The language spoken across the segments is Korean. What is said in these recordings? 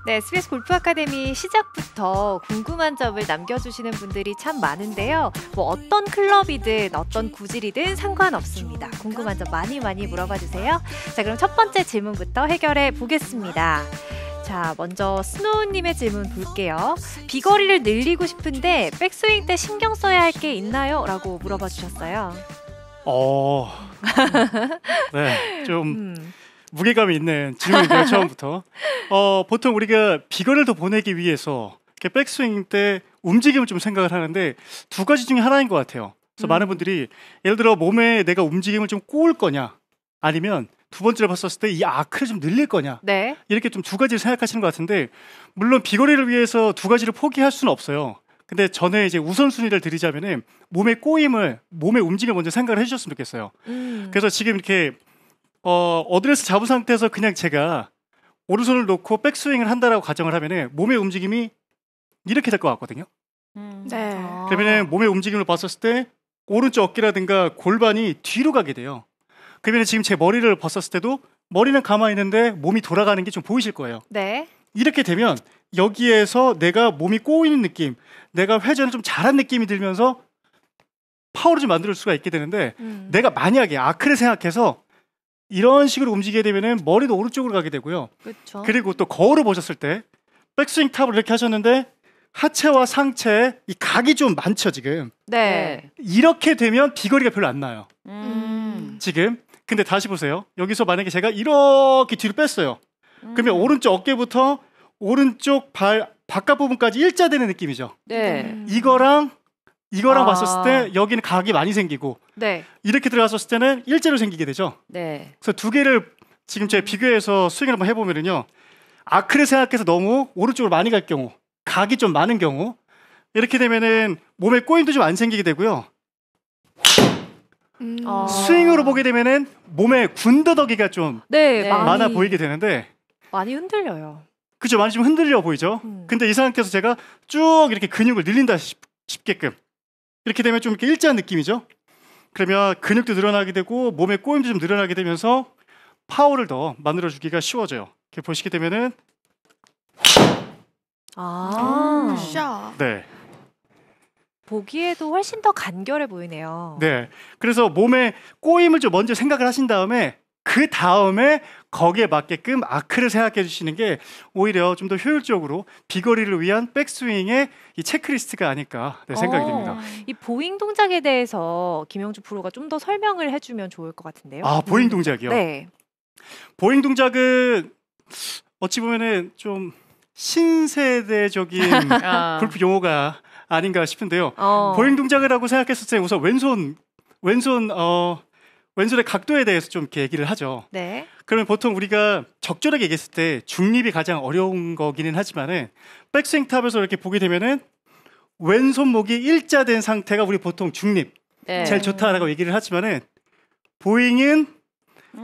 네, SBS 골프 아카데미 시작부터 궁금한 점을 남겨주시는 분들이 참 많은데요. 뭐 어떤 클럽이든 어떤 구질이든 상관없습니다. 궁금한 점 많이 물어봐 주세요. 자, 그럼 첫 번째 질문부터 해결해 보겠습니다. 자, 먼저 스노우님의 질문 볼게요. 비거리를 늘리고 싶은데 백스윙 때 신경 써야 할 게 있나요? 라고 물어봐 주셨어요. 네, 좀 무게감이 있는 질문인데요. 처음부터 보통 우리가 비거리를 더 보내기 위해서 백스윙 때 움직임을 좀 생각을 하는데 두 가지 중에 하나인 것 같아요. 그래서 많은 분들이 예를 들어 몸에 내가 움직임을 좀 꼬을 거냐, 아니면 두 번째로 봤었을 때 이 아크를 좀 늘릴 거냐, 네. 이렇게 좀 두 가지를 생각하시는 것 같은데, 물론 비거리를 위해서 두 가지를 포기할 수는 없어요. 근데 전에 이제 우선순위를 드리자면은 몸의 꼬임을, 몸의 움직임을 먼저 생각을 해주셨으면 좋겠어요. 그래서 지금 이렇게 어드레스 잡은 상태에서 그냥 제가 오른손을 놓고 백스윙을 한다라고 가정을 하면은 몸의 움직임이 이렇게 될 것 같거든요. 네. 그러면은 몸의 움직임을 봤었을 때 오른쪽 어깨라든가 골반이 뒤로 가게 돼요. 그러면 지금 제 머리를 봤었을 때도 머리는 가만히 있는데 몸이 돌아가는 게 좀 보이실 거예요. 네. 이렇게 되면 여기에서 내가 몸이 꼬이는 느낌, 내가 회전을 좀 잘한 느낌이 들면서 파워를 좀 만들 수가 있게 되는데, 내가 만약에 아크를 생각해서 이런 식으로 움직이게 되면은 머리도 오른쪽으로 가게 되고요. 그렇죠. 그리고 또 거울을 보셨을 때 백스윙 탑을 이렇게 하셨는데 하체와 상체 이 각이 좀 많죠 지금. 네. 이렇게 되면 비거리가 별로 안 나요. 지금. 근데 다시 보세요. 여기서 만약에 제가 이렇게 뒤로 뺐어요. 그러면 오른쪽 어깨부터 오른쪽 발 바깥 부분까지 일자되는 느낌이죠. 네. 이거랑 봤었을 때 여기는 각이 많이 생기고, 네. 이렇게 들어갔었을 때는 일자로 생기게 되죠. 네. 그래서 두 개를 지금 제가 비교해서 스윙을 한번 해보면은요, 아크를 생각해서 너무 오른쪽으로 많이 갈 경우, 각이 좀 많은 경우, 이렇게 되면은 몸에 꼬임도 좀 안 생기게 되고요. 스윙으로 보게 되면은 몸에 군더더기가 좀 네, 많아 보이게 되는데, 많이 흔들려요. 그죠? 많이 좀 흔들려 보이죠? 근데 이 상태에서 제가 쭉 이렇게 근육을 늘린다 싶게끔 이렇게 되면 좀 이렇게 일자한 느낌이죠? 그러면 근육도 늘어나게 되고 몸의 꼬임도 좀 늘어나게 되면서 파워를 더 만들어주기가 쉬워져요. 이렇게 보시게 되면은 샷. 네. 보기에도 훨씬 더 간결해 보이네요. 네. 그래서 몸의 꼬임을 좀 먼저 생각을 하신 다음에 그 다음에 거기에 맞게끔 아크를 생각해 주시는 게 오히려 좀 더 효율적으로 비거리를 위한 백스윙의 이 체크리스트가 아닐까 생각이 듭니다. 이 보잉 동작에 대해서 김영주 프로가 좀 더 설명을 해주면 좋을 것 같은데요. 아, 보잉 동작이요? 네. 보잉 동작은 어찌 보면은 좀 신세대적인 골프 용어가 아닌가 싶은데요. 보잉 동작을 하고 생각했을 때 우선 왼손의 각도에 대해서 좀 이렇게 얘기를 하죠. 네. 그러면 보통 우리가 적절하게 얘기했을 때 중립이 가장 어려운 거기는 하지만은 백스윙 탑에서 이렇게 보게 되면은 왼손목이 일자된 상태가 우리 보통 중립, 네. 제일 좋다라고 얘기를 하지만은 보잉은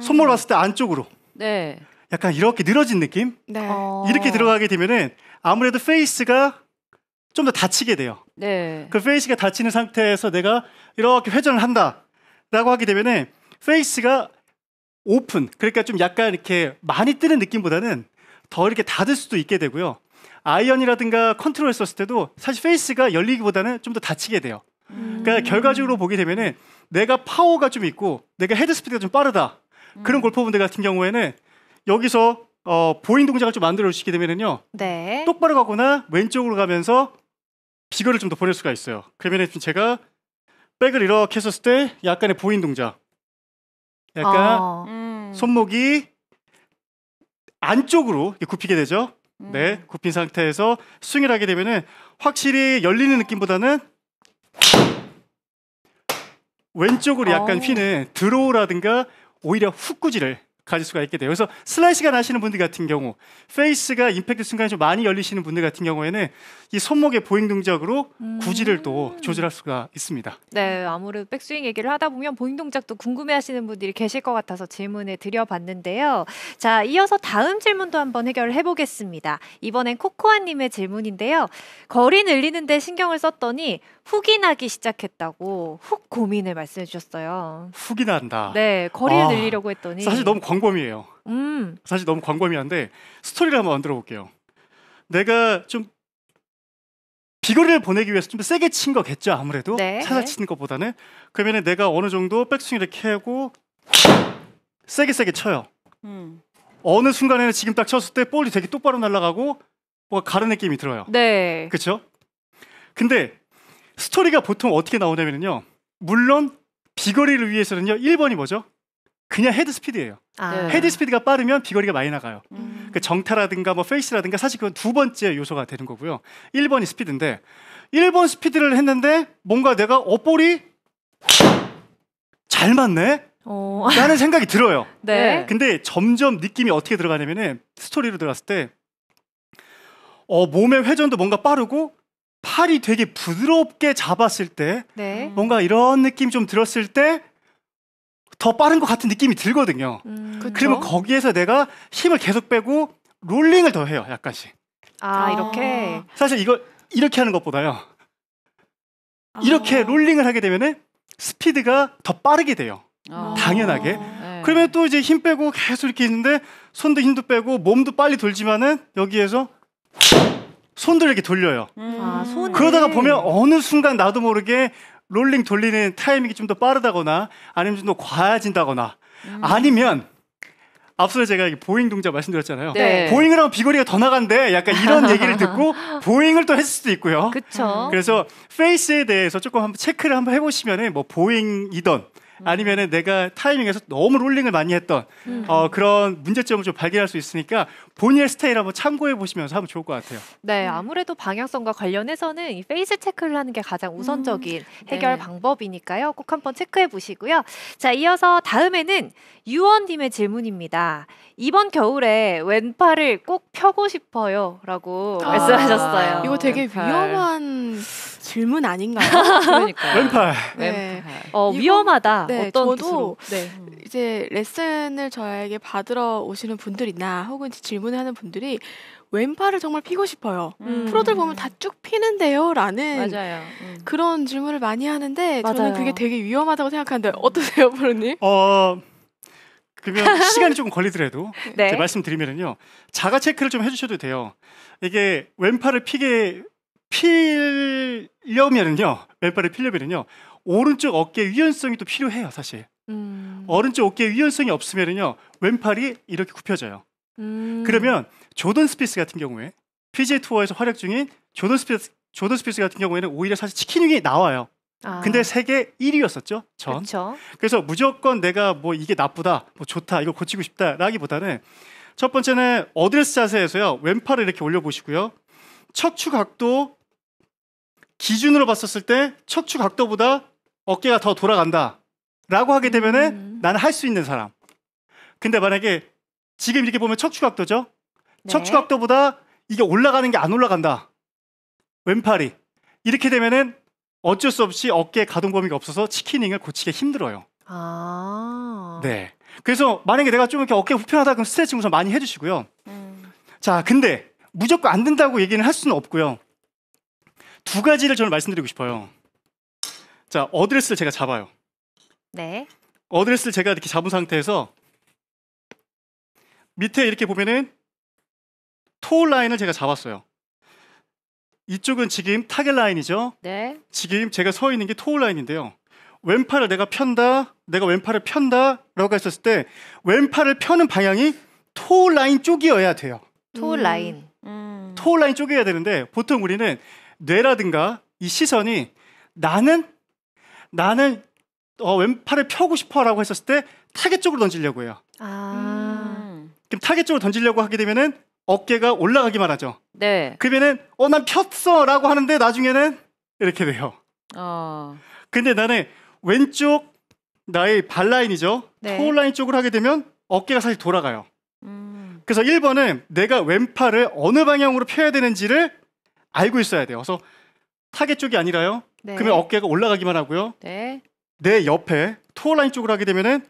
손목을 봤을 때 안쪽으로 네. 약간 이렇게 늘어진 느낌? 네. 이렇게 들어가게 되면은 아무래도 페이스가 좀 더 닫히게 돼요. 네. 그 페이스가 닫히는 상태에서 내가 이렇게 회전을 한다라고 하게 되면은 페이스가 오픈, 그러니까 좀 약간 이렇게 많이 뜨는 느낌보다는 더 이렇게 닫을 수도 있게 되고요. 아이언이라든가 컨트롤 했었을 때도 사실 페이스가 열리기보다는 좀 더 닫히게 돼요. 그러니까 결과적으로 보게 되면은 내가 파워가 좀 있고 내가 헤드 스피드가 좀 빠르다, 그런 골퍼분들 같은 경우에는 여기서 보잉 동작을 좀 만들어 주시게 되면은요, 네. 똑바로 가거나 왼쪽으로 가면서 비거리를 좀 더 보낼 수가 있어요. 그러면 제가 백을 이렇게 했었을 때 약간의 보잉 동작, 약간 손목이 안쪽으로 굽히게 되죠. 네, 굽힌 상태에서 스윙을 하게 되면은 확실히 열리는 느낌보다는 왼쪽으로 약간 휘는 드로우라든가 오히려 훅 구질을 가질 수가 있게 돼요. 그래서 슬라이스가 나시는 분들 같은 경우, 페이스가 임팩트 순간에 좀 많이 열리시는 분들 같은 경우에는 이 손목의 보잉 동작으로 구질을 또 조절할 수가 있습니다. 네, 아무래도 백스윙 얘기를 하다 보면 보잉 동작도 궁금해하시는 분들이 계실 것 같아서 질문을 드려봤는데요. 자, 이어서 다음 질문도 한번 해결을 해보겠습니다. 이번엔 코코아님의 질문인데요. 거리 늘리는데 신경을 썼더니 훅이 나기 시작했다고 훅 고민을 말씀해 주셨어요. 훅이 난다. 네, 거리를 늘리려고 했더니 사실 너무 광범위해요. 사실 너무 광범위한데 스토리를 한번 만들어 볼게요. 내가 좀 비거리를 보내기 위해서 좀 더 세게 친 거겠죠, 아무래도. 네. 살살 치는 것보다는. 그러면 내가 어느 정도 백스윙 이렇게 하고 세게 쳐요. 어느 순간에는 지금 딱 쳤을 때 볼이 되게 똑바로 날아가고 뭔가 가는 느낌이 들어요. 네. 그렇죠? 근데 스토리가 보통 어떻게 나오냐면요. 물론 비거리를 위해서는요. 1번이 뭐죠? 그냥 헤드 스피드예요. 아. 헤드 스피드가 빠르면 비거리가 많이 나가요. 그 정타라든가 뭐 페이스라든가 사실 그건 두 번째 요소가 되는 거고요. 1번이 스피드인데 1번 스피드를 했는데 뭔가 내가 볼이 잘 맞네? 라는 생각이 들어요. 네. 근데 점점 느낌이 어떻게 들어가냐면은 스토리로 들어갔을 때 몸의 회전도 뭔가 빠르고 팔이 되게 부드럽게 잡았을 때 네. 뭔가 이런 느낌이 좀 들었을 때 더 빠른 것 같은 느낌이 들거든요. 그쵸? 그러면 거기에서 내가 힘을 계속 빼고 롤링을 더 해요. 약간씩. 아, 이렇게. 사실 이거 이렇게 하는 것보다요. 이렇게 롤링을 하게 되면은 스피드가 더 빠르게 돼요. 당연하게. 네. 그러면 또 이제 힘 빼고 계속 이렇게 있는데 손도 힘도 빼고 몸도 빨리 돌지만은 여기에서 손도 이렇게 돌려요. 아, 손을. 그러다가 보면 어느 순간 나도 모르게 롤링 돌리는 타이밍이 좀 더 빠르다거나 아니면 좀 더 과해진다거나 아니면 앞서 제가 보잉 동작 말씀드렸잖아요. 네. 보잉을 하면 비거리가 더 나간대. 약간 이런 얘기를 듣고 보잉을 또 했을 수도 있고요. 그쵸. 그래서 페이스에 대해서 조금 한번 체크를 한번 해보시면은 뭐 보잉이던 아니면은 내가 타이밍에서 너무 롤링을 많이 했던 그런 문제점을 좀 발견할 수 있으니까 본인의 스타일 한번 참고해 보시면서 하면 좋을 것 같아요. 네, 아무래도 방향성과 관련해서는 이 페이스 체크를 하는 게 가장 우선적인 해결 네. 방법이니까요. 꼭 한번 체크해 보시고요. 자, 이어서 다음에는 유원님의 질문입니다. 이번 겨울에 왼팔을 꼭 펴고 싶어요. 라고 말씀하셨어요. 이거 되게 왼팔. 위험한 질문 아닌가요? 그러니까 왼팔. 네. 왼팔. 이거- 위험하다. 네, 어떤 저도 뜻으로? 네. 이제 레슨을 저에게 받으러 오시는 분들이나 혹은 질문을 하는 분들이 왼팔을 정말 피고 싶어요. 프로들 보면 다 쭉 피는데요? 라는 맞아요. 그런 질문을 많이 하는데 맞아요. 저는 그게 되게 위험하다고 생각하는데 어떠세요, 프로님? 그러면 시간이 조금 걸리더라도 네. 제가 말씀드리면은요. 자가 체크를 좀 해주셔도 돼요. 이게 왼팔을 피려면은요. 왼팔을 피려면은요. 오른쪽 어깨 유연성이 또 필요해요, 사실. 오른쪽 어깨 유연성이 없으면은요. 왼팔이 이렇게 굽혀져요. 그러면 조던 스피스 같은 경우에 PGA 투어에서 활약 중인 조던 스피스 같은 경우에는 오히려 사실 치킨윙이 나와요. 아, 근데 세계 1위였었죠, 전. 그렇죠. 그래서 무조건 내가 뭐 이게 나쁘다, 뭐 좋다, 이거 고치고 싶다라기보다는 첫 번째는 어드레스 자세에서요. 왼팔을 이렇게 올려보시고요. 척추 각도 기준으로 봤었을 때 척추 각도보다 어깨가 더 돌아간다라고 하게 되면은 나는 할 수 있는 사람. 근데 만약에 지금 이렇게 보면 척추 각도죠. 네. 척추 각도보다 이게 올라가는 게 안 올라간다. 왼팔이 이렇게 되면은 어쩔 수 없이 어깨에 가동 범위가 없어서 치킨윙을 고치기 힘들어요. 아. 네. 그래서 만약에 내가 좀 이렇게 어깨가 불편하다 그럼 스트레칭 우선 많이 해주시고요. 자, 근데 무조건 안 된다고 얘기는 할 수는 없고요. 두 가지를 저는 말씀드리고 싶어요. 자, 어드레스를 제가 잡아요. 네. 어드레스를 제가 이렇게 잡은 상태에서 밑에 이렇게 보면은 토울 라인을 제가 잡았어요. 이쪽은 지금 타겟 라인이죠. 네. 지금 제가 서 있는 게 토울 라인인데요. 왼팔을 내가 왼팔을 편다라고 했었을 때 왼팔을 펴는 방향이 토울 라인 쪽이어야 돼요. 토울 라인. 토울 라인 쪽이어야 되는데 보통 우리는 뇌라든가 이 시선이 나는 왼팔을 펴고 싶어라고 했었을 때 타겟 쪽으로 던지려고 해요. 아. 그럼 타겟 쪽으로 던지려고 하게 되면은 어깨가 올라가기만 하죠. 네. 그러면은 난 폈어라고 하는데 나중에는 이렇게 돼요. 근데 나는 왼쪽 나의 발 라인이죠. 네. 토울 라인 쪽으로 하게 되면 어깨가 사실 돌아가요. 그래서 1번은 내가 왼팔을 어느 방향으로 펴야 되는지를 알고 있어야 돼요. 그래서 타겟 쪽이 아니라요. 네. 그러면 어깨가 올라가기만 하고요. 네. 내 옆에 토울 라인 쪽으로 하게 되면은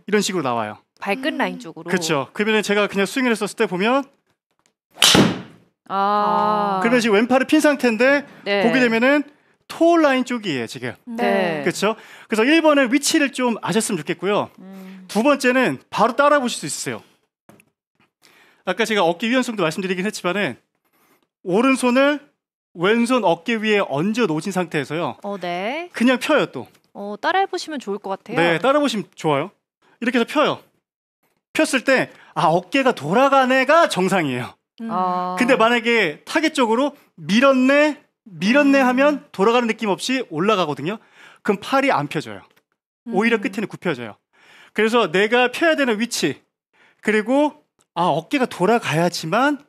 이런 식으로 나와요. 발끝 라인 쪽으로. 그렇죠. 그러면 제가 그냥 스윙을 했었을 때 보면 아. 그러면 지금 왼팔을 핀 상태인데 네. 보게 되면은 토울 라인 쪽이에요, 지금. 네. 그렇죠? 그래서 1번은 위치를 좀 아셨으면 좋겠고요. 두 번째는 바로 따라 보실 수 있으세요. 아까 제가 어깨 유연성도 말씀드리긴 했지만은 오른손을 왼손 어깨 위에 얹어 놓으신 상태에서요. 네. 그냥 펴요 또. 따라해 보시면 좋을 것 같아요. 네, 따라 보시면 좋아요. 이렇게 해서 펴요. 폈을 때 어깨가 돌아가네가 정상이에요. 근데 만약에 타겟 쪽으로 밀었네 하면 돌아가는 느낌 없이 올라가거든요. 그럼 팔이 안 펴져요. 오히려 끝에는 굽혀져요. 그래서 내가 펴야 되는 위치, 그리고 어깨가 돌아가야지만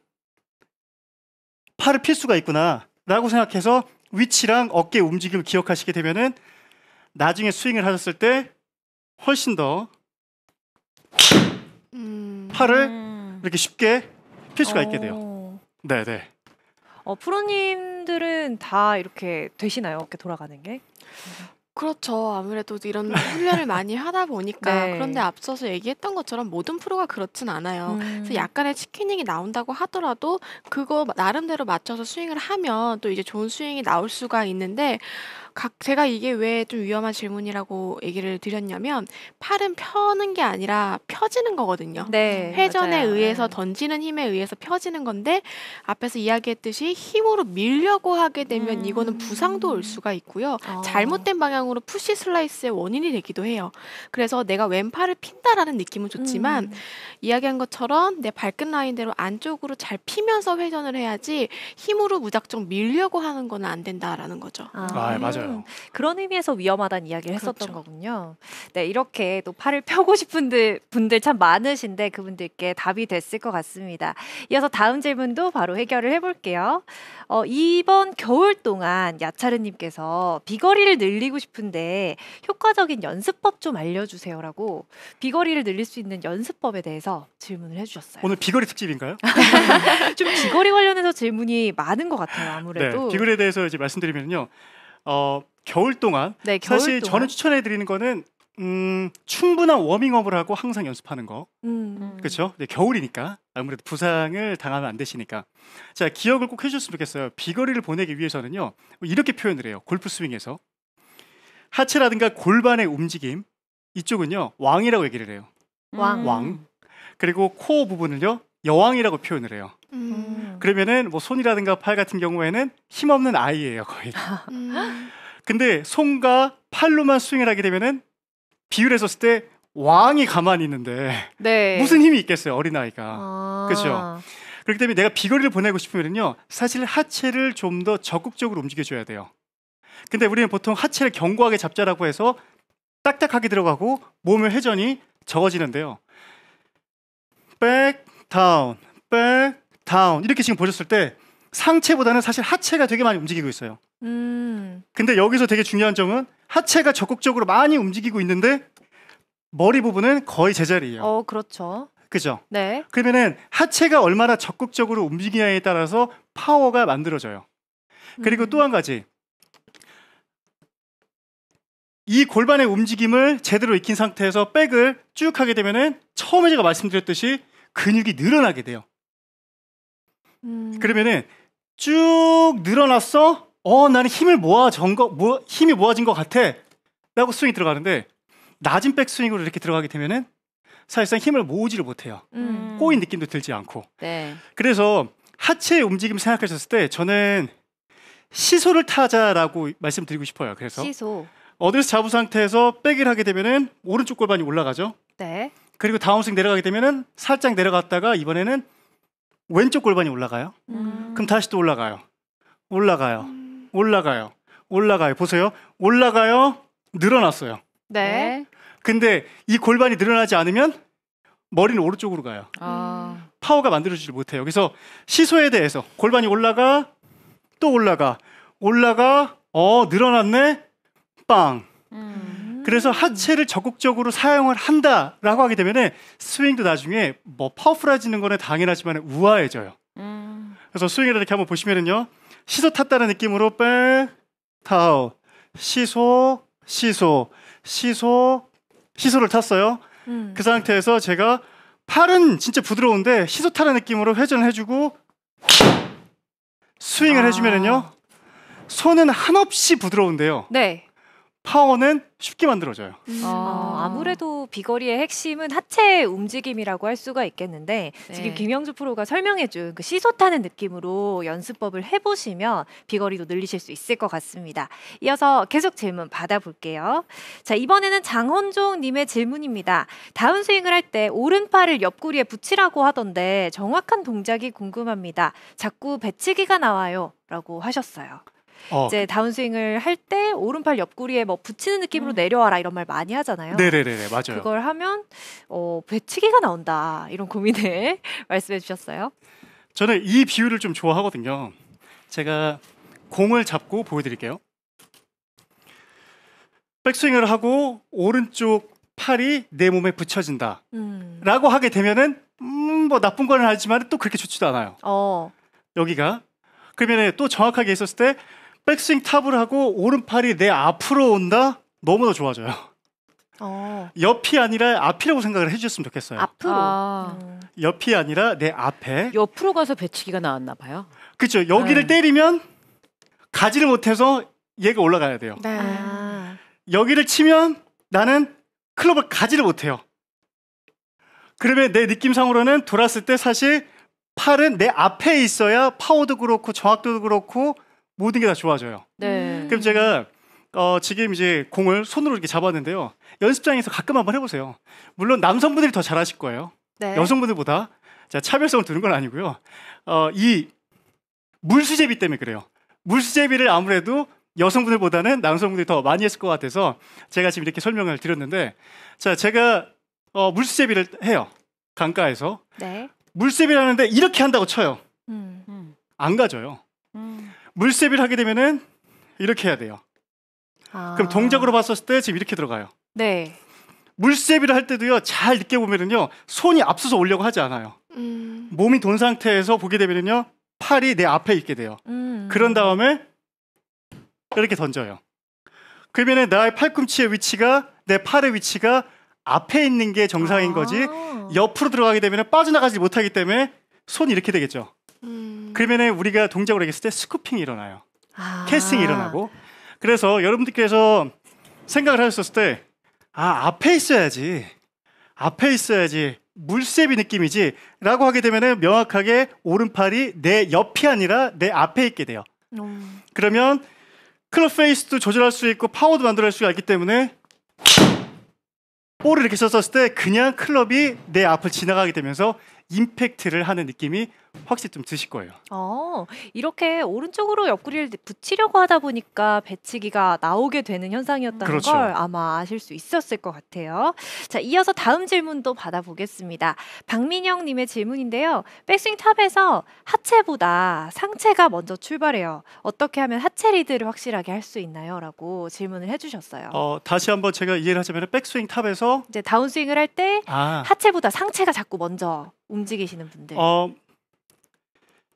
팔을 필 수가 있구나 라고 생각해서 위치랑 어깨 움직임을 기억하시게 되면은 나중에 스윙을 하셨을 때 훨씬 더 팔을 이렇게 쉽게 필 수가 있게 돼요. 네네. 프로님들은 다 이렇게 되시나요? 어깨 돌아가는 게? 그렇죠. 아무래도 이런 훈련을 많이 하다 보니까. 네. 그런데 앞서서 얘기했던 것처럼 모든 프로가 그렇진 않아요. 그래서 약간의 치키닝이 나온다고 하더라도 그거 나름대로 맞춰서 스윙을 하면 또 이제 좋은 스윙이 나올 수가 있는데, 제가 이게 왜 좀 위험한 질문이라고 얘기를 드렸냐면, 팔은 펴는 게 아니라 펴지는 거거든요. 네. 회전에 맞아요. 의해서 네. 던지는 힘에 의해서 펴지는 건데, 앞에서 이야기했듯이 힘으로 밀려고 하게 되면 이거는 부상도 올 수가 있고요. 잘못된 방향으로 푸시 슬라이스의 원인이 되기도 해요. 그래서 내가 왼팔을 핀다라는 느낌은 좋지만 이야기한 것처럼 내 발끝 라인대로 안쪽으로 잘 피면서 회전을 해야지 힘으로 무작정 밀려고 하는 건 안 된다라는 거죠. 맞아요. 그런 의미에서 위험하다는 이야기를 했었던 그렇죠. 거군요. 네, 이렇게 또 팔을 펴고 싶은 분들 참 많으신데 그분들께 답이 됐을 것 같습니다. 이어서 다음 질문도 바로 해결을 해볼게요. 이번 겨울 동안 야차르님께서 비거리를 늘리고 싶은데 효과적인 연습법 좀 알려주세요라고 비거리를 늘릴 수 있는 연습법에 대해서 질문을 해주셨어요. 오늘 비거리 특집인가요? 좀 비거리 관련해서 질문이 많은 것 같아요. 아무래도. 네, 비거리에 대해서 이제 말씀드리면요. 겨울 동안 네, 겨울 사실 동안. 저는 추천해 드리는 거는 충분한 워밍업을 하고 항상 연습하는 거. 그렇죠? 네, 겨울이니까 아무래도 부상을 당하면 안 되시니까. 자, 기억을 꼭 해주셨으면 좋겠어요. 비거리를 보내기 위해서는요. 이렇게 표현을 해요. 골프 스윙에서 하체라든가 골반의 움직임, 이쪽은요 왕이라고 얘기를 해요. 왕. 그리고 코어 부분을요 여왕이라고 표현을 해요. 그러면은 뭐 손이라든가 팔 같은 경우에는 힘없는 아이예요, 거의. 근데 손과 팔로만 스윙을 하게 되면은 비율에 섰을 때 왕이 가만히 있는데 네. 무슨 힘이 있겠어요, 어린아이가. 그렇죠? 그렇기 때문에 내가 비거리를 보내고 싶으면요 사실 하체를 좀 더 적극적으로 움직여줘야 돼요. 근데 우리는 보통 하체를 견고하게 잡자라고 해서 딱딱하게 들어가고 몸의 회전이 적어지는데요. 백, 다운, 백, 다운 이렇게 지금 보셨을 때 상체보다는 사실 하체가 되게 많이 움직이고 있어요. 근데 여기서 되게 중요한 점은 하체가 적극적으로 많이 움직이고 있는데 머리 부분은 거의 제자리예요. 그렇죠. 그죠? 네. 그러면은 하체가 얼마나 적극적으로 움직이냐에 따라서 파워가 만들어져요. 그리고 또 한 가지, 이 골반의 움직임을 제대로 익힌 상태에서 백을 쭉 하게 되면은 처음에 제가 말씀드렸듯이 근육이 늘어나게 돼요. 그러면은 쭉 늘어났어. 나는 힘이 모아진 것 같아. 라고 스윙이 들어가는데 낮은 백 스윙으로 이렇게 들어가게 되면은 사실상 힘을 모으지를 못해요. 꼬인 느낌도 들지 않고. 네. 그래서 하체의 움직임 생각하셨을 때 저는 시소를 타자라고 말씀드리고 싶어요. 그래서 시소. 어드레스 잡은 상태에서 백을 하게 되면은 오른쪽 골반이 올라가죠. 네. 그리고 다운스윙 내려가게 되면은 살짝 내려갔다가 이번에는 왼쪽 골반이 올라가요. 그럼 다시 또 올라가요. 올라가요. 보세요. 올라가요. 늘어났어요. 네. 근데 이 골반이 늘어나지 않으면 머리는 오른쪽으로 가요. 파워가 만들어지지 못해요. 그래서 시소에 대해서 골반이 올라가, 또 올라가, 늘어났네, 빵. 그래서 하체를 적극적으로 사용을 한다라고 하게 되면 스윙도 나중에 뭐 파워풀해지는 거는 당연하지만 우아해져요. 그래서 스윙을 이렇게 한번 보시면은요, 시소 탔다는 느낌으로 백, 타운, 시소를 탔어요. 그 상태에서 제가 팔은 진짜 부드러운데 시소 타는 느낌으로 회전을 해주고 스윙을 해주면은요, 손은 한없이 부드러운데요. 네. 파워는 쉽게 만들어져요. 아무래도 비거리의 핵심은 하체의 움직임이라고 할 수가 있겠는데 네. 지금 김영주 프로가 설명해준 그 시소 타는 느낌으로 연습법을 해보시면 비거리도 늘리실 수 있을 것 같습니다. 이어서 계속 질문 받아볼게요. 자, 이번에는 장헌종 님의 질문입니다. 다운스윙을 할 때 오른팔을 옆구리에 붙이라고 하던데 정확한 동작이 궁금합니다. 자꾸 배치기가 나와요 라고 하셨어요. 이제 다운스윙을 할 때 오른팔 옆구리에 뭐 붙이는 느낌으로 내려와라 이런 말 많이 하잖아요. 네네네, 맞아요. 그걸 하면 배치기가 나온다 이런 고민을 말씀해 주셨어요. 저는 이 비율을 좀 좋아하거든요. 제가 공을 잡고 보여드릴게요. 백스윙을 하고 오른쪽 팔이 내 몸에 붙여진다 라고 하게 되면은 뭐 나쁜 건 알지만 또 그렇게 좋지도 않아요. 여기가 그러면 또 정확하게 있었을 때 백스윙 탑을 하고 오른팔이 내 앞으로 온다? 너무나 좋아져요. 옆이 아니라 앞이라고 생각을 해주셨으면 좋겠어요. 앞으로. 옆이 아니라 내 앞에. 옆으로 가서 배치기가 나왔나 봐요. 그렇죠. 여기를 때리면 가지를 못해서 얘가 올라가야 돼요. 네. 여기를 치면 나는 클럽을 가지를 못해요. 그러면 내 느낌상으로는 돌았을 때 사실 팔은 내 앞에 있어야 파워도 그렇고 정확도도 그렇고 모든 게 다 좋아져요. 네. 그럼 제가 지금 이제 공을 손으로 이렇게 잡았는데요. 연습장에서 가끔 한번 해보세요. 물론 남성분들이 더 잘하실 거예요. 네. 여성분들보다. 자, 차별성을 두는 건 아니고요. 이 물수제비 때문에 그래요. 물수제비를 아무래도 여성분들보다는 남성분들이 더 많이 했을 것 같아서 제가 지금 이렇게 설명을 드렸는데, 자, 제가 물수제비를 해요. 강가에서. 네. 물세비를 하는데 이렇게 한다고 쳐요. 안 가져요. 물세비를 하게 되면은 이렇게 해야 돼요. 그럼 동작으로 봤었을 때 지금 이렇게 들어가요. 네. 물세비를 할 때도요, 잘 느껴보면은요, 손이 앞서서 오려고 하지 않아요. 몸이 돈 상태에서 보게 되면은요, 팔이 내 앞에 있게 돼요. 그런 다음에 이렇게 던져요. 그러면은 나의 팔꿈치의 위치가, 내 팔의 위치가 앞에 있는 게 정상인 거지, 옆으로 들어가게 되면 빠져나가지 못하기 때문에 손이 이렇게 되겠죠. 그러면 우리가 동작으로 했을 때 스쿠핑이 일어나요. 캐스팅이 일어나고. 그래서 여러분들께서 생각을 하셨을 때 앞에 있어야지 물세비 느낌이지 라고 하게 되면 명확하게 오른팔이 내 옆이 아니라 내 앞에 있게 돼요. 그러면 클럽 페이스도 조절할 수 있고 파워도 만들어낼 수가 있기 때문에 볼을 이렇게 썼을 때 그냥 클럽이 내 앞을 지나가게 되면서 임팩트를 하는 느낌이 확실히 좀 드실 거예요. 이렇게 오른쪽으로 옆구리를 붙이려고 하다 보니까 배치기가 나오게 되는 현상이었다는 그렇죠. 걸 아마 아실 수 있었을 것 같아요. 자, 이어서 다음 질문도 받아보겠습니다. 박민영 님의 질문인데요. 백스윙 탑에서 하체보다 상체가 먼저 출발해요. 어떻게 하면 하체 리드를 확실하게 할 수 있나요? 라고 질문을 해주셨어요. 다시 한번 제가 이해를 하자면 백스윙 탑에서 이제 다운스윙을 할 때 하체보다 상체가 자꾸 먼저 움직이시는 분들.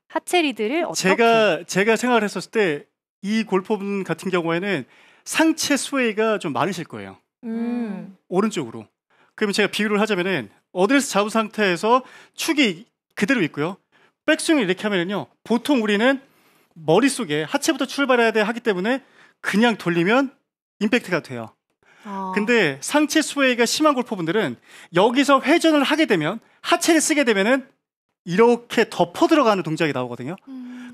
하체 리드를 어떻게? 제가 생각을 했었을 때 이 골퍼분 같은 경우에는 상체 스웨이가 좀 많으실 거예요. 오른쪽으로. 그러면 제가 비유를 하자면은 어드레스 잡은 상태에서 축이 그대로 있고요. 백스윙을 이렇게 하면은요. 보통 우리는 머릿속에 하체부터 출발해야 돼 하기 때문에 그냥 돌리면 임팩트가 돼요. 근데 상체 스웨이가 심한 골퍼분들은 여기서 회전을 하게 되면 하체를 쓰게 되면은 이렇게 덮어 들어가는 동작이 나오거든요.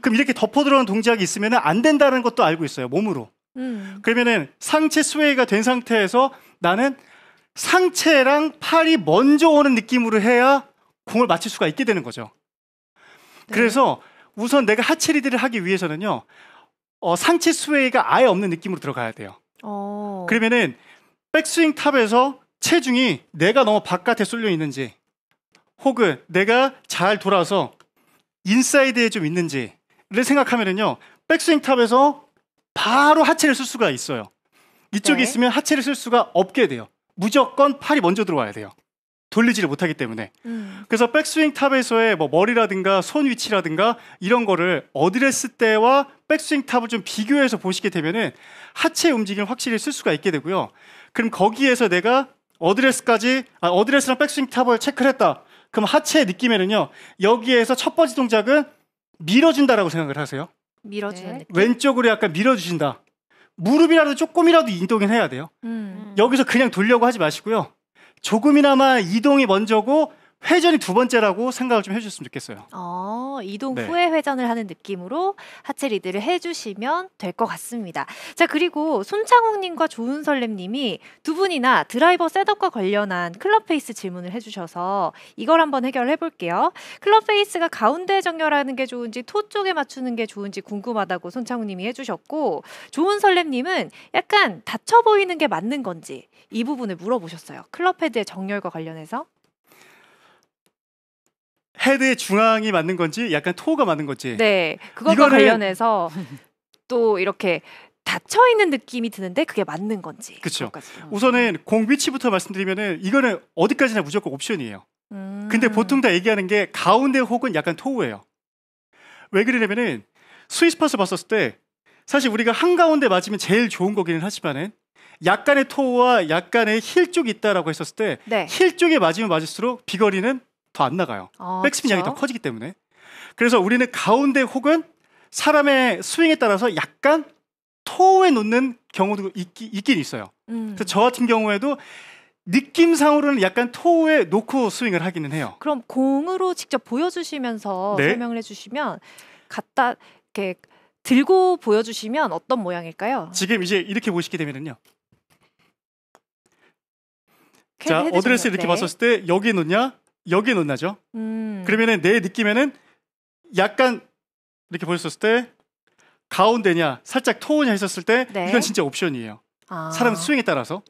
그럼 이렇게 덮어 들어가는 동작이 있으면 안 된다는 것도 알고 있어요. 몸으로. 그러면은 상체 스웨이가 된 상태에서 나는 상체랑 팔이 먼저 오는 느낌으로 해야 공을 맞출 수가 있게 되는 거죠. 네. 그래서 우선 내가 하체 리드를 하기 위해서는요. 상체 스웨이가 아예 없는 느낌으로 들어가야 돼요. 그러면은 백스윙 탑에서 체중이 내가 너무 바깥에 쏠려 있는지 혹은 내가 잘 돌아서 인사이드에 좀 있는지를 생각하면은요. 백스윙 탑에서 바로 하체를 쓸 수가 있어요. 이쪽에 네. 있으면 하체를 쓸 수가 없게 돼요. 무조건 팔이 먼저 들어와야 돼요. 돌리지를 못하기 때문에. 그래서 백스윙 탑에서의 뭐 머리라든가 손 위치라든가 이런 거를 어드레스 때와 백스윙 탑을 좀 비교해서 보시게 되면은 하체 움직임을 확실히 쓸 수가 있게 되고요. 그럼 거기에서 내가 어드레스랑 백스윙 탑을 체크를 했다. 그럼 하체의 느낌에는요. 여기에서 첫 번째 동작은 밀어준다라고 생각을 하세요. 밀어주는 네. 느낌. 왼쪽으로 약간 밀어주신다. 무릎이라도 조금이라도 이동을 해야 돼요. 여기서 그냥 돌려고 하지 마시고요. 조금이나마 이동이 먼저고 회전이 두 번째라고 생각을 좀 해주셨으면 좋겠어요. 이동 네. 후에 회전을 하는 느낌으로 하체 리드를 해주시면 될 것 같습니다. 자, 그리고 손창욱님과 조은설렘님이 두 분이나 드라이버 셋업과 관련한 클럽 페이스 질문을 해주셔서 이걸 한번 해결해 볼게요. 클럽 페이스가 가운데 정렬하는 게 좋은지 토 쪽에 맞추는 게 좋은지 궁금하다고 손창욱님이 해주셨고, 조은설렘님은 약간 닫혀 보이는 게 맞는 건지 이 부분을 물어보셨어요. 클럽 헤드의 정렬과 관련해서. 헤드의 중앙이 맞는 건지 약간 토가 맞는 건지. 네, 그것과 이거는 관련해서 또 이렇게 닫혀 있는 느낌이 드는데 그게 맞는 건지. 그쵸. 그것까지. 우선은 공 위치부터 말씀드리면은 이거는 어디까지나 무조건 옵션이에요. 근데 음. 보통 다 얘기하는 게 가운데 혹은 약간 토우예요. 왜 그러냐면은 스위스팟을 봤었을 때 사실 우리가 한가운데 맞으면 제일 좋은 거기는 하지만은 약간의 토우와 약간의 힐 쪽이 있다라고 했었을 때 네. 힐 쪽에 맞으면 맞을수록 비거리는 더 안 나가요. 백스핀 양이 더 커지기 때문에. 그래서 우리는 가운데 혹은 사람의 스윙에 따라서 약간 토우에 놓는 경우도 있긴 있어요. 그래서 저 같은 경우에도 느낌상으로는 약간 토우에 놓고 스윙을 하기는 해요. 그럼 공으로 직접 보여주시면서 네. 설명을 해주시면 갖다 이렇게 들고 보여주시면 어떤 모양일까요? 지금 이제 이렇게 보시게 되면은요. 자, 헤드 어드레스 정렬. 이렇게 네. 봤었을 때 여기에 놓냐? 여기에 놓나죠? 그러면은 내 느낌에는 약간 이렇게 보셨을 때 가운데냐, 살짝 토우냐 했었을 때 네. 이건 진짜 옵션이에요. 아. 사람 스윙에 따라서.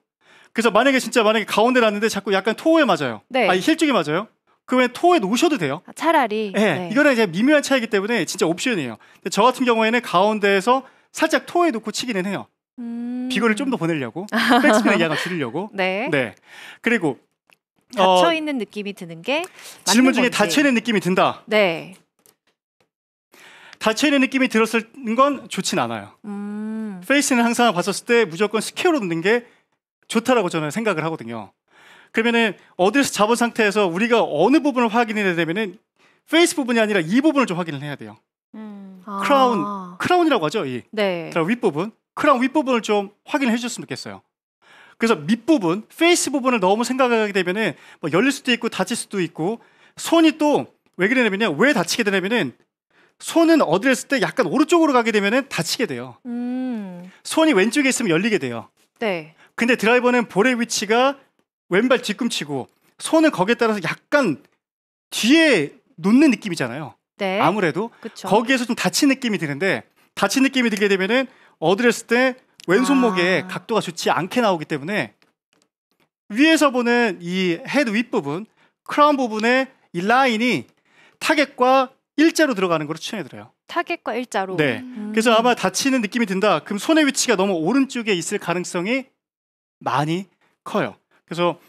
그래서 만약에 가운데 놨는데 자꾸 약간 토우에 맞아요. 네. 아니 힐 쪽에 맞아요. 그러면 토우에 놓으셔도 돼요. 차라리. 네. 이거는 이제 미묘한 차이기 때문에 진짜 옵션이에요. 근데 저 같은 경우에는 가운데에서 살짝 토우에 놓고 치기는 해요. 비거리를 좀 더 보내려고. 백스핀의 양을 줄이려고. 네. 네. 그리고 닫혀 있는 느낌이 드는 게 질문 맞는 중에 건지. 닫혀 있는 느낌이 든다. 네. 닫혀 있는 느낌이 들었을 건 좋진 않아요. 페이스는 항상 봤었을 때 무조건 스퀘어로 놓는 게 좋다라고 저는 생각을 하거든요. 그러면은 어디서 잡은 상태에서 우리가 어느 부분을 확인해야 되면은 페이스 부분이 아니라 이 부분을 좀 확인을 해야 돼요. 크라운이라고 하죠. 이 네. 윗부분, 크라운 윗부분을 좀 확인해 주셨으면 좋겠어요. 그래서 밑부분, 페이스 부분을 너무 생각하게 되면은 뭐 열릴 수도 있고 닫힐 수도 있고 손이 또 왜 그러냐면요. 왜 다치게 되냐면은 손은 어디를 했을 때 약간 오른쪽으로 가게 되면은 다치게 돼요. 손이 왼쪽에 있으면 열리게 돼요. 네. 근데 드라이버는 볼의 위치가 왼발 뒤꿈치고 손은 거기에 따라서 약간 뒤에 놓는 느낌이잖아요. 네. 아무래도 그쵸. 거기에서 좀 다친 느낌이 드는데 다친 느낌이 들게 되면은 어디를 했을 때 왼손목에 각도가 좋지 않게 나오기 때문에 위에서 보는 이 헤드 윗부분, 크라운 부분의 이 라인이 타겟과 일자로 들어가는 걸 추천해드려요. 타겟과 일자로. 네. 그래서 아마 다치는 느낌이 든다. 그럼 손의 위치가 너무 오른쪽에 있을 가능성이 많이 커요. 그래서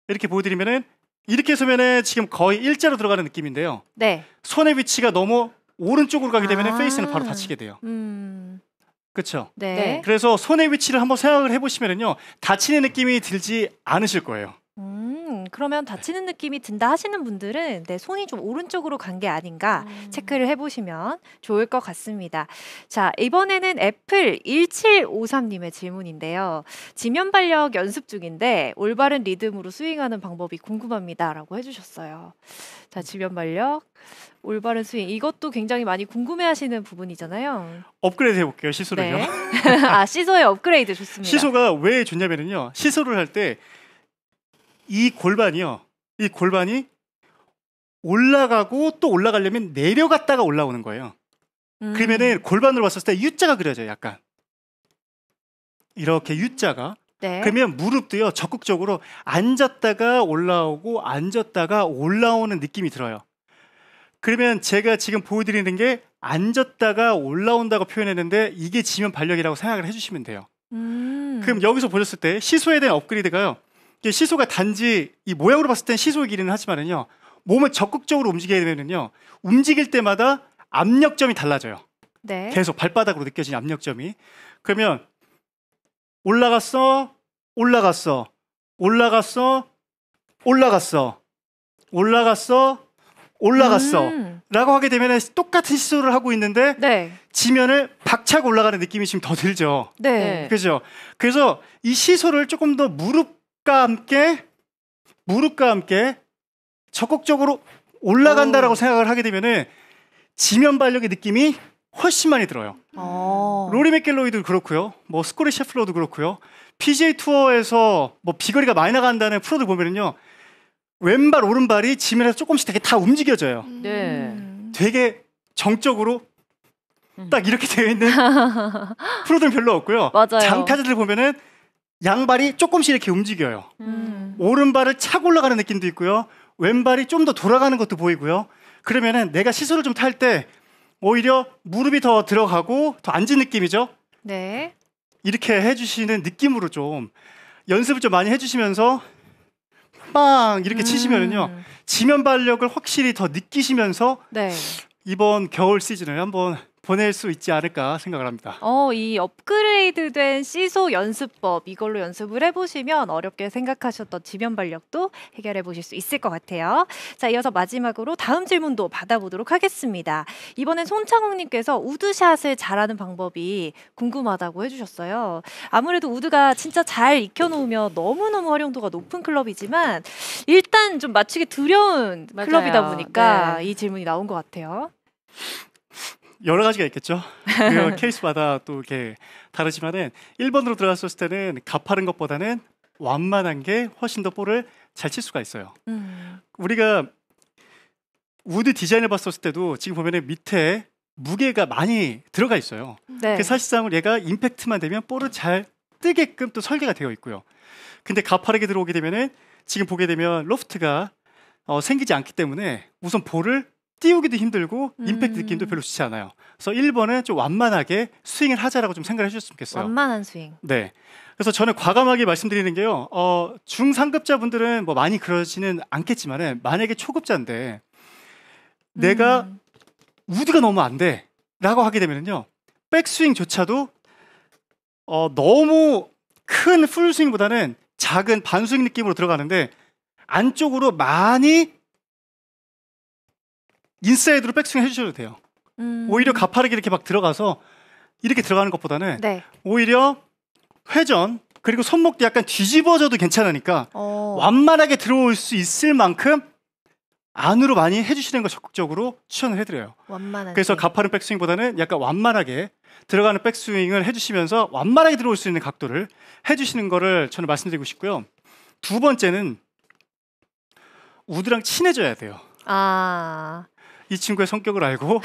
이렇게 보여드리면은 이렇게 서면은 지금 거의 일자로 들어가는 느낌인데요. 네. 손의 위치가 너무 오른쪽으로 가게 되면은 페이스는 바로 다치게 돼요. 그렇죠. 네. 그래서 손의 위치를 한번 생각을 해보시면은요, 다치는 느낌이 들지 않으실 거예요. 그러면 다치는 느낌이 든다 하시는 분들은 내 손이 좀 오른쪽으로 간 게 아닌가 체크를 해보시면 좋을 것 같습니다. 자, 이번에는 애플 1753님의 질문인데요. 지면 발력 연습 중인데 올바른 리듬으로 스윙하는 방법이 궁금합니다라고 해주셨어요. 자, 지면 발력, 올바른 스윙, 이것도 굉장히 많이 궁금해하시는 부분이잖아요. 업그레이드 해볼게요, 시소를요. 네. 시소의 업그레이드 좋습니다. 시소가 왜 좋냐면은요, 시소를 할 때 이 골반이 올라가고 또 올라가려면 내려갔다가 올라오는 거예요. 그러면은 골반으로 봤을 때 U자가 그려져요. 약간 이렇게 U자가. 네. 그러면 무릎도요 적극적으로 앉았다가 올라오고 앉았다가 올라오는 느낌이 들어요. 그러면 제가 지금 보여드리는 게 앉았다가 올라온다고 표현했는데 이게 지면 발력이라고 생각을 해주시면 돼요. 그럼 여기서 보셨을 때 시소에 대한 업그레이드가요, 시소가 단지 이 모양으로 봤을 땐 시소의 길이는 하지만은요, 몸을 적극적으로 움직이게 되면은요, 움직일 때마다 압력점이 달라져요. 네. 계속 발바닥으로 느껴지는 압력점이. 그러면 올라갔어, 올라갔어, 올라갔어, 올라갔어, 올라갔어, 올라갔어 라고 하게 되면 똑같은 시소를 하고 있는데 네. 지면을 박차고 올라가는 느낌이 지금 더 들죠. 네. 그죠? 그래서 이 시소를 조금 더 무릎과 함께 적극적으로 올라간다라고 생각을 하게 되면은 지면 발력의 느낌이 훨씬 많이 들어요. 로리 맥길로이도 그렇고요. 뭐 스코리 셰플러도 그렇고요. PGA 투어에서 뭐 비거리가 많이 나간다는 프로들 보면은요. 왼발 오른발이 지면에서 조금씩 되게 다 움직여져요. 네. 되게 정적으로 딱 이렇게 되어 있는 프로들은 별로 없고요. 맞아요. 장타자들 보면은 양발이 조금씩 이렇게 움직여요. 오른발을 차고 올라가는 느낌도 있고요. 왼발이 좀 더 돌아가는 것도 보이고요. 그러면은 내가 시소를 좀 탈 때 오히려 무릎이 더 들어가고 더 앉은 느낌이죠. 네. 이렇게 해주시는 느낌으로 좀 연습을 좀 많이 해주시면서 빵 이렇게 치시면은요. 지면 발력을 확실히 더 느끼시면서 네. 이번 겨울 시즌을 한번 보낼 수 있지 않을까 생각을 합니다. 이 업그레이드된 시소 연습법 이걸로 연습을 해보시면 어렵게 생각하셨던 지면 발력도 해결해 보실 수 있을 것 같아요. 자, 이어서 마지막으로 다음 질문도 받아보도록 하겠습니다. 이번엔 손창욱님께서 우드샷을 잘하는 방법이 궁금하다고 해주셨어요. 아무래도 우드가 진짜 잘 익혀놓으면 너무너무 활용도가 높은 클럽이지만 일단 좀 맞추기 두려운 맞아요. 클럽이다 보니까 네. 이 질문이 나온 것 같아요. 여러 가지가 있겠죠. 그 케이스마다 또 이렇게 다르지만은 1번으로 들어갔을 때는 가파른 것보다는 완만한 게 훨씬 더 볼을 잘 칠 수가 있어요. 우리가 우드 디자인을 봤었을 때도 지금 보면은 밑에 무게가 많이 들어가 있어요. 네. 그 사실상 얘가 임팩트만 되면 볼을 잘 뜨게끔 또 설계가 되어 있고요. 근데 가파르게 들어오게 되면은 지금 보게 되면 로프트가 생기지 않기 때문에 우선 볼을 띄우기도 힘들고 임팩트 느낌도 별로 좋지 않아요. 그래서 1번은 좀 완만하게 스윙을 하자라고 좀 생각을 해주셨으면 좋겠어요. 완만한 스윙. 네. 그래서 저는 과감하게 말씀드리는 게요. 중상급자분들은 뭐 많이 그러지는 않겠지만은 만약에 초급자인데 내가 우드가 너무 안 돼 라고 하게 되면요. 백스윙조차도 너무 큰 풀스윙보다는 작은 반스윙 느낌으로 들어가는데 안쪽으로 많이 인사이드로 백스윙 해주셔도 돼요. 오히려 가파르게 이렇게 막 들어가서 이렇게 들어가는 것보다는 네. 오히려 회전 그리고 손목도 약간 뒤집어져도 괜찮으니까 완만하게 들어올 수 있을 만큼 안으로 많이 해주시는 거 적극적으로 추천을 해드려요. 완만한 그래서 스윙. 가파른 백스윙보다는 약간 완만하게 들어가는 백스윙을 해주시면서 완만하게 들어올 수 있는 각도를 해주시는 거를 저는 말씀드리고 싶고요. 두 번째는 우드랑 친해져야 돼요. 이 친구의 성격을 알고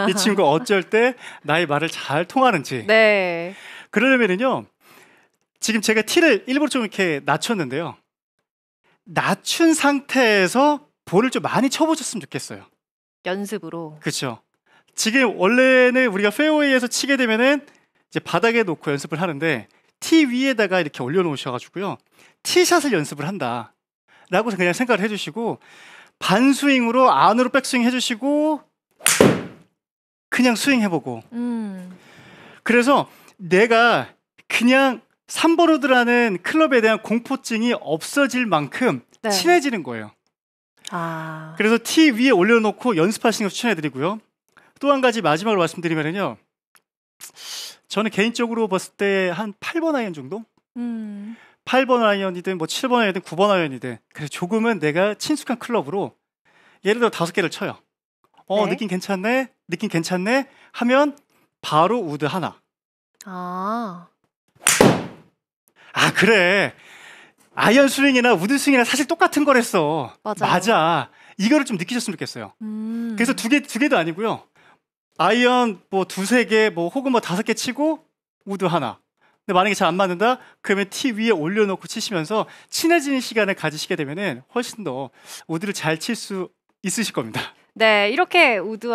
이 친구가 어쩔 때 나의 말을 잘 통하는지. 네. 그러려면은요. 지금 제가 티를 일부러 좀 이렇게 낮췄는데요. 낮춘 상태에서 볼을 좀 많이 쳐보셨으면 좋겠어요. 연습으로. 그렇죠. 지금 원래는 우리가 페어웨이에서 치게 되면은 이제 바닥에 놓고 연습을 하는데 티 위에다가 이렇게 올려놓으셔가지고요. 티샷을 연습을 한다라고 그냥 생각을 해주시고 반스윙으로 안으로 백스윙 해주시고 그냥 스윙 해보고 그래서 내가 그냥 3번 우드라는 클럽에 대한 공포증이 없어질 만큼 네. 친해지는 거예요. 아. 그래서 티 위에 올려놓고 연습하시는 거 추천해드리고요. 또 한 가지 마지막으로 말씀드리면요. 저는 개인적으로 봤을 때 한 8번 아이언 정도? 8번 아이언이든 뭐 7번 아이언이든 9번 아이언이든 그래서 조금은 내가 친숙한 클럽으로 예를 들어 5개를 쳐요. 네. 느낌 괜찮네 하면 바로 우드 하나. 아. 그래. 아이언 스윙이나 우드 스윙이나 사실 똑같은 거랬어. 맞아요. 맞아. 이거를 좀 느끼셨으면 좋겠어요. 그래서 두 개도 아니고요. 아이언 뭐 2-3개 뭐 혹은 뭐 5개 치고 우드 하나. 근데 만약에 잘 안 맞는다? 그러면 티 위에 올려놓고 치시면서 친해지는 시간을 가지시게 되면은 훨씬 더 우드를 잘 칠 수 있으실 겁니다. 네, 이렇게 우드와